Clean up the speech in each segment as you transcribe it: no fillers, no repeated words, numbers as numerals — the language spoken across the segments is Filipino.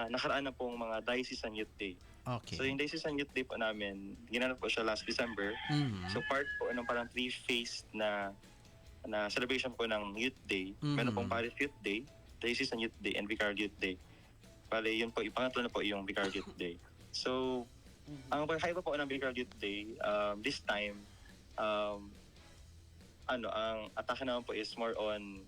nakaraan na pong mga Diocesan Youth Day. Okay. So yung Diocesan Youth Day po namin, ginanap po siya last December. Mhm. So part po ng parang three-phase na celebration po ng Youth Day. Meron pong Parish Youth Day, Diocesan Youth Day, and Vicar Youth Day. Bale, yun po, pangatlo na po yung Vicar Youth Day. So, ang pagkaiba po ng Vicar Youth Day, this time, ang atake naman po is more on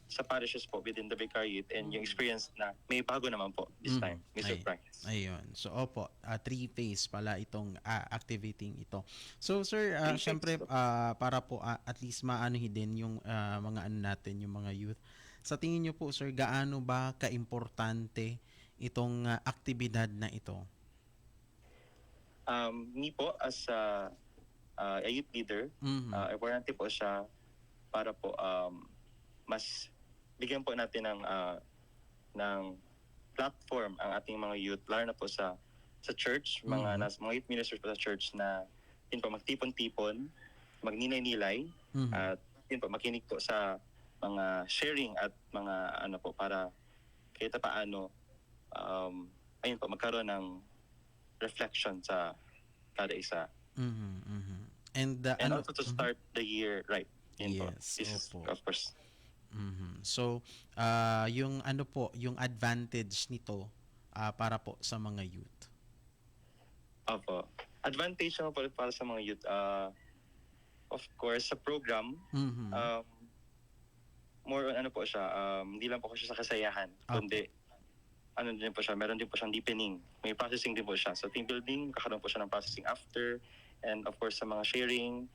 sa parishes po within the Vicariate and yung experience na may bago naman po this time, may surprise. Ayun. So, opo, three-phase pala itong activity ito. So, sir, Three-phase syempre, po. para po at least maanohin din yung mga ano natin, yung mga youth. Sa tingin nyo po, sir, gaano ba kaimportante itong aktibidad na ito? Me po, as a youth leader, importante po siya para po mas bigyan po natin ng platform ang ating mga youth, lalo na po sa church, mga youth ministers po sa church na yun po, magtipon-tipon, magninay-nilay, at yun po, makinig po sa mga sharing at mga ano po, para kahit paano, ayun po, magkaroon ng reflection sa kada isa. And also to start the year right. Yun po. Yes, This is, opo. of course. So, yung ano po, yung advantage nito para po sa mga youth. Opo. Advantage naman po para sa mga youth, of course, sa program, more on ano po siya, hindi lang po siya sa kasayahan, kundi ano din po siya, meron din po siyang deepening. May processing din po siya. So team building, kakaroon po siya ng processing after, and of course sa mga sharing,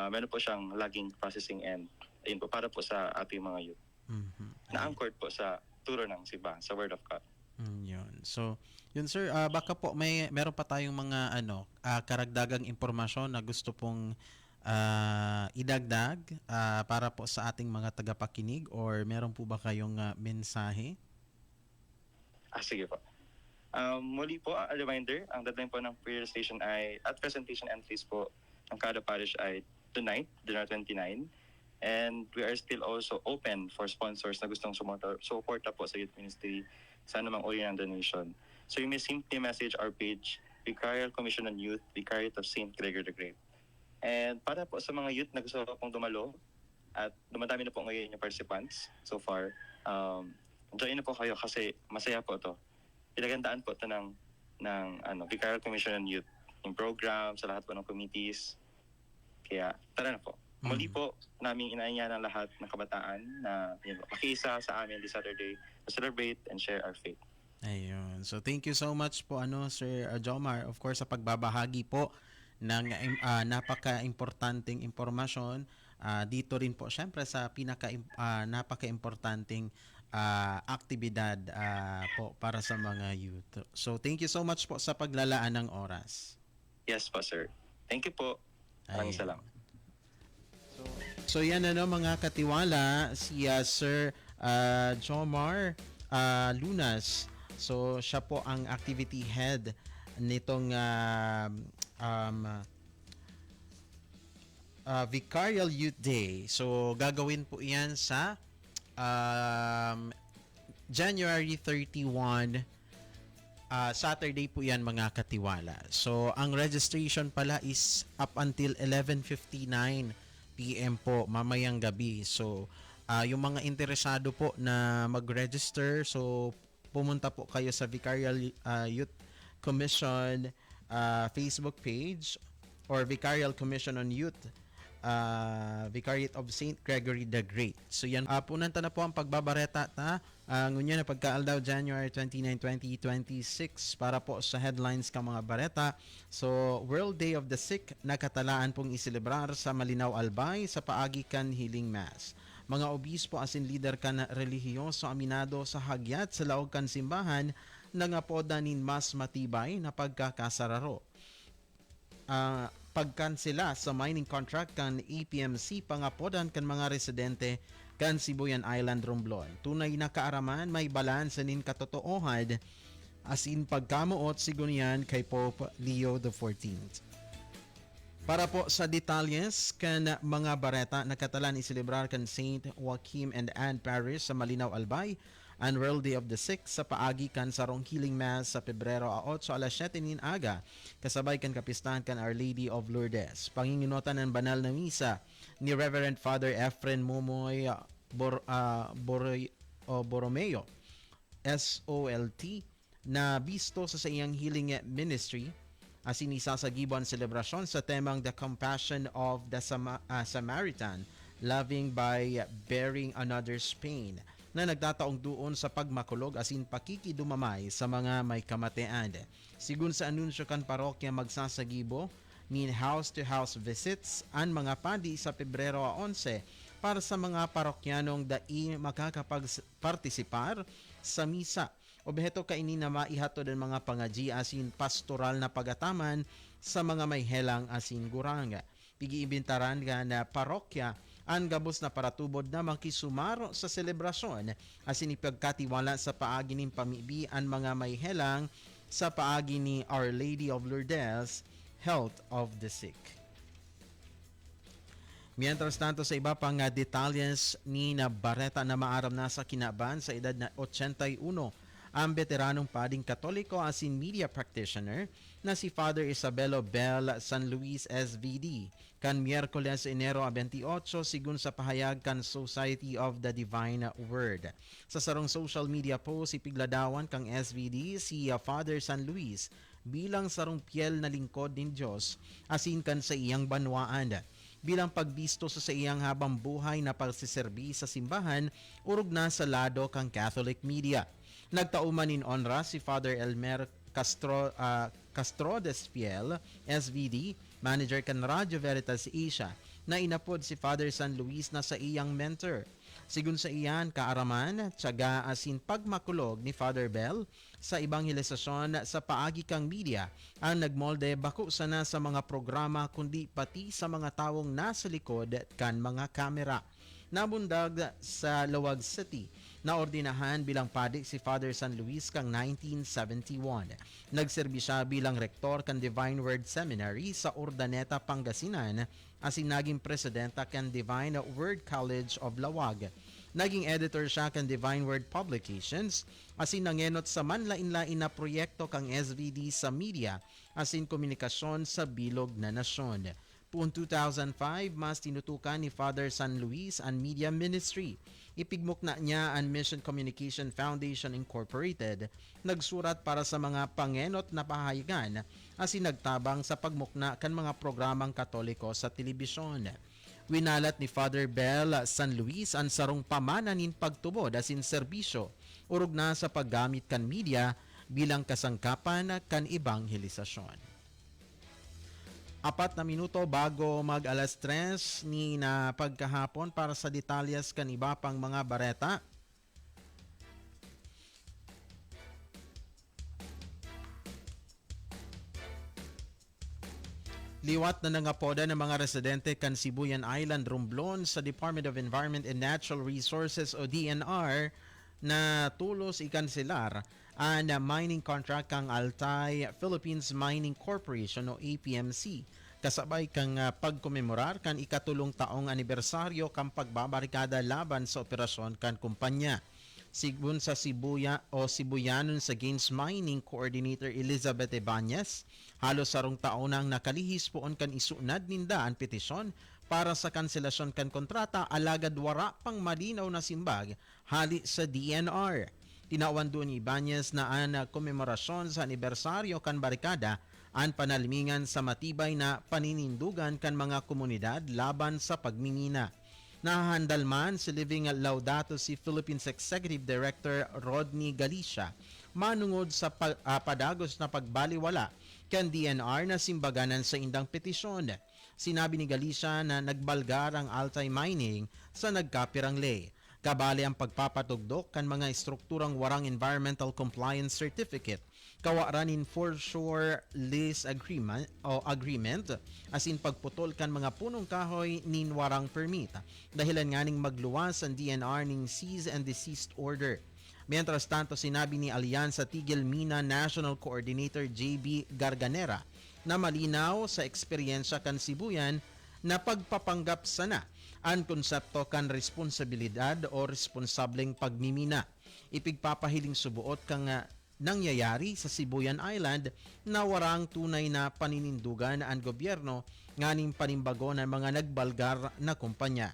meron po siyang laging processing end. Ayun po, para po sa ating mga youth. Na-anchored po sa turo ng Simbahan, sa Word of God. Yun. So, yun sir, baka po meron pa tayong mga karagdagang impormasyon na gusto pong idagdag para po sa ating mga tagapakinig, or meron po ba kayong mensahe? Sige po. Muli po, a reminder, ang deadline po ng prayer station ay at presentation entries po ng kada parish ay tonight, January 29. And we are still also open for sponsors na gustong suporta po sa youth ministry sa anumang uri ng donation. So you may simply message our page, Vicarial Commission on Youth, Vicariate of St. Gregor the Great. And para po sa mga youth na gusto pong dumalo, at dumadami na po ngayon yung participants so far, join na po kayo kasi masaya po ito. Pinagandaan po ito ng Vicarial Commission on Youth, yung program sa lahat po ng committees. Kaya tara na po. Muli po, namin inaanyahan ang lahat ng kabataan na makiisa sa amin this Saturday to celebrate and share our faith. Ayun. So, thank you so much po, Sir Jomar, of course, sa pagbabahagi po ng napaka-importanting impormasyon dito rin po, syempre, sa napaka-importanting aktibidad po para sa mga youth. So, thank you so much po sa paglalaan ng oras. Yes po, sir. Thank you po. Maraming salamat. So yan mga katiwala, si Sir Jomar Lunas. So siya po ang activity head nitong Vicarial Youth Day. So gagawin po yan sa January 31, Saturday po yan mga katiwala. So ang registration pala is up until 11:59 PM po mamayang gabi. So yung mga interesado po na mag-register, so pumunta po kayo sa Vicarial Youth Commission Facebook page or Vicarial Commission on Youth, Vicariate of St. Gregory the Great. So yan, punanta na po ang pagbabareta ngunyan na pagkaaldaw January 29, 2026 para po sa headlines ka mga bareta. So World Day of the Sick na katalaan pong iselebrar sa Malinaw Albay sa Paagikan Healing Mass. Mga obispo asin leader kan relihiyoso aminado sa hagyat sa laog kan simbahan nangapoda nin mas matibay na pagkakasararo. Pagkansela sa mining contract kan APMC pangapodan kan mga residente kan Sibuyan Island, Romblon. Tunay na kaaraman may balanse nin katotoohad asin pagkamuot sigunian kay Pope Leo XIV. Para po sa detalles kan mga bareta na katalan iselebrar kan St. Joaquim and Anne Parish sa Malinaw Albay, and World Day of the Sick sa paagi kan sarong healing mass sa Pebrero 8 alas 7 nin aga kasabay kan kapistahan kan Our Lady of Lourdes. Panginginutan ng banal na misa ni Reverend Father Efren Momoy Borromeo SOLT na bisto sa iyang healing ministry asin isa sa gibon selebrasyon sa temang The Compassion of the Samaritan, Loving by Bearing Another's Pain, na nagtataong doon sa pagmakulog asin pakikidumamay sa mga may kamatayan. Sigun sa anunsyo kan parokya magsasagibo ni house-to-house visits ang mga padi sa Pebrero 11 para sa mga parokyanong dai makakapag-partisipar sa misa. Objeto kaini na maihatod ang mga pangaji asin pastoral na pagataman sa mga may helang asin guranga. Pigi-imbentaran nga na parokya ang gabos na paratubod na makisumaro sa selebrasyon asin ipagkatiwala sa paagi ning pamibi ang mga may helang sa paagi ni Our Lady of Lourdes, Health of the Sick. Mientras tanto sa iba pang detalles ni na Barreta na maaram na sa kinaban sa edad na 81, ang veteranong pading Katoliko asin media practitioner na si Father Isabelo Bell San Luis SVD kan Miyerkules Enero 28 sigun sa pahayag kan Society of the Divine Word. Sa sarong social media post ipigladawan kang SVD si Father San Luis bilang sarong piel na lingkod ni Diyos asin kan sa iyang banwaan. Bilang pagbisto sa iyang habang buhay na pagsiserbi sa simbahan, urog na sa lado kang Catholic media. Nagtauman in honra si Father Elmer Castro Despiel, SVD, manager kan Radyo Veritas Asia, na inapod si Father San Luis na sa iyang mentor. Sigun sa iyan, kaaraman, tiyaga asin pagmakulog ni Father Bell sa ebanghelisasyon sa paagi kang media ang nagmolde bako sana sa mga programa kundi pati sa mga tawong nasa likod kan mga kamera. Nabundag sa Lawag City na ordinahan bilang padik si Father San Luis kang 1971. Nagserbi siya bilang rektor kan Divine Word Seminary sa Urdaneta, Pangasinan asin naging presidenta kan Divine Word College of Lawag. Naging editor siya kan Divine Word Publications asin nangenot sa manlain-lain na proyekto kang SVD sa media asin komunikasyon sa bilog na nasyon. Puon 2005, mas tinutukan ni Father San Luis ang media ministry. Ipigmukna niya ang Mission Communication Foundation Incorporated, nagsurat para sa mga pangenot na pahayagan asin nagtabang sa pagmukna kan mga programang Katoliko sa telebisyon. Winalat ni Father Bell San Luis ang sarong pamananin pagtubod asin serbisyo, urog na sa paggamit kan media bilang kasangkapan kan ebanghelisasyon. 4 na minuto bago mag alas 3 ni na pagkahapon para sa detalyes kan iba pang mga bareta. Liwat na nangapoda ng mga residente kan Sibuyan Island, Romblon sa Department of Environment and Natural Resources o DNR na tulos ikanselar ang mining contract kang Altai Philippines Mining Corporation o APMC. Kasabay kang pagkomemorar kan ikatulong taong anibersaryo kang pagbabarikada laban sa operasyon kan kumpanya. Sigun sa Sibuyanon sa Gains Mining Coordinator Elizabeth Ibanez, halos sarong taon nang nakalihis poon kan isunad ninda ang petisyon para sa kanselasyon kan kontrata alagad wara pang malinaw na simbag hali sa DNR. Tinawan doon ni Ibanez na ang komemorasyon sa anibersaryo kan barikada ang panalimingan sa matibay na paninindugan kan mga komunidad laban sa pagmimina. Nahahandal man si Living Laudato si Philippines Executive Director Rodney Galicia manungod sa padagos na pagbaliwala kan DNR na simbaganan sa indang petisyon. Sinabi ni Galicia na nagbalgar ang Altai Mining sa nagkapirang lay. Kabali ang pagpapatugdok kan mga estrukturang warang environmental compliance certificate, kawaran in foreshore lease agreement asin pagputol kan mga punong kahoy nin warang permit. Dahilan nga ning magluwas ang DNR ning cease and desist order. Mientras tanto, sinabi ni Alyansa Tigil Mina National Coordinator JB Garganera na malinaw sa eksperyensya kan Sibuyan na pagpapanggap sana ang konsepto kan responsibilidad o responsableng pagmimina. ipigpapahiling subuot kang nangyayari sa Sibuyan Island na warang tunay na paninindugan ang gobyerno nganing panimbago ng mga nagbalgar na kumpanya.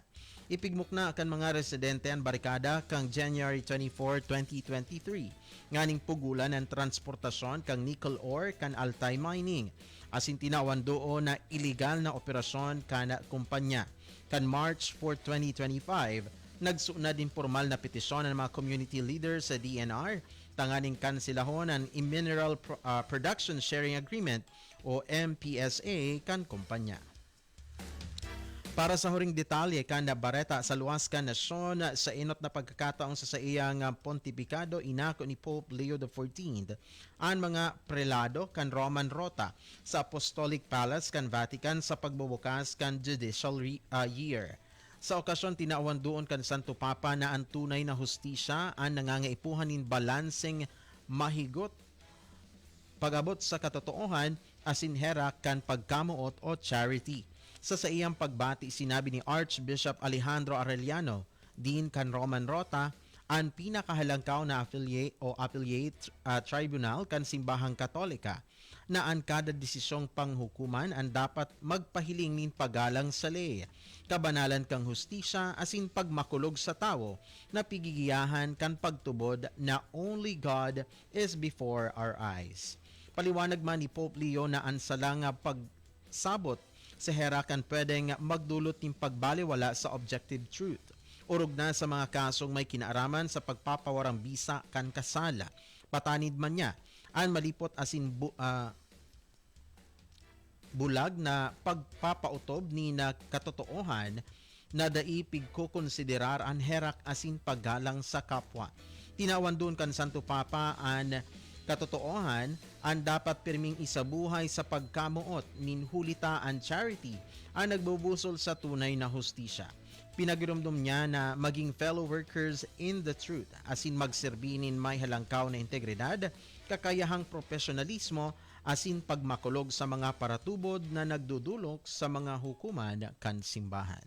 Ipigmukna kan mga residente ang barikada kang January 24, 2023 nganing pugulan ang transportasyon kang nickel ore kan Altai Mining asin tinawan doon na illegal na operasyon kana kumpanya. Kan March 4, 2025, nagsuna din formal na petisyon ng mga community leaders sa DNR tanganing kansilahon ang Mineral Production Sharing Agreement o MPSA kan kumpanya. Para sa huring detalye kanda bareta sa luwas ka nasyon sa inot na pagkakataong sa iyang pontificado inako ni Pope Leo XIV ang mga prelado kan Roman Rota sa Apostolic Palace kan Vatican sa pagbubukas kan judicial year. Sa okasyon tinawan doon kan Santo Papa na ang tunay na hustisya ang nangangaipuhanin balanseng mahigot pagabot sa katotoohan asin hera kan pagkamuot o charity. Sa iyang pagbati sinabi ni Archbishop Alejandro Arellano din kan Roman Rota ang pinakahalangkaw na affiliate tribunal kan simbahang Katolika na ang kada desisyong panghukuman ang dapat magpahiling nin pagalang sa ley, kabanalan kang hustisya asin pagmakulog sa tao na pigigiyahan kan pagtubod na only God is before our eyes. Paliwanag man ni Pope Leo na ang salang pagsabot sa herakan pwedeng magdulot ng pagbaliwala sa objective truth. Urog na sa mga kasong may kinaaraman sa pagpapawarang bisa kan kasala. Patanid man niya ang malipot asin bulag na pagpapautob ni na katotoohan na daipig ko konsiderar ang herak asin paggalang sa kapwa. Tinawan doon kan Santo Papa ang katotoohan ang dapat pirming isabuhay sa pagkamuot nin hulita ang charity ang nagbubusol sa tunay na hustisya. Pinagirumdum niya na maging fellow workers in the truth asin magserbinin may halangkaw na integridad, kakayahang profesionalismo asin pagmakulog sa mga paratubod na nagdudulok sa mga hukuman kan simbahan.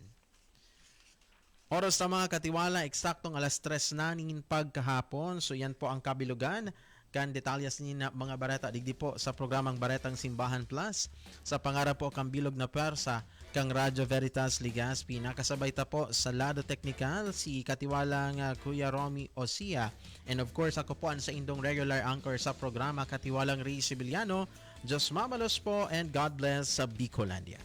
Oras sa mga katiwala, eksaktong 3:00 na ning pagkahapon. So yan po ang kabilugan kan detalyas ni na mga bareta digdi po sa programang Baretang Simbahan Plus. Sa pangarap po kang bilog na persa kang Radyo Veritas Ligaspi. Nakasabay ta po sa Lado Technical si katiwalang Kuya Romy Osia. And of course ako po ang sa indong regular anchor sa programa katiwalang Ray Sibiliano. Diyos mamalos po and God bless sa Bicolandia.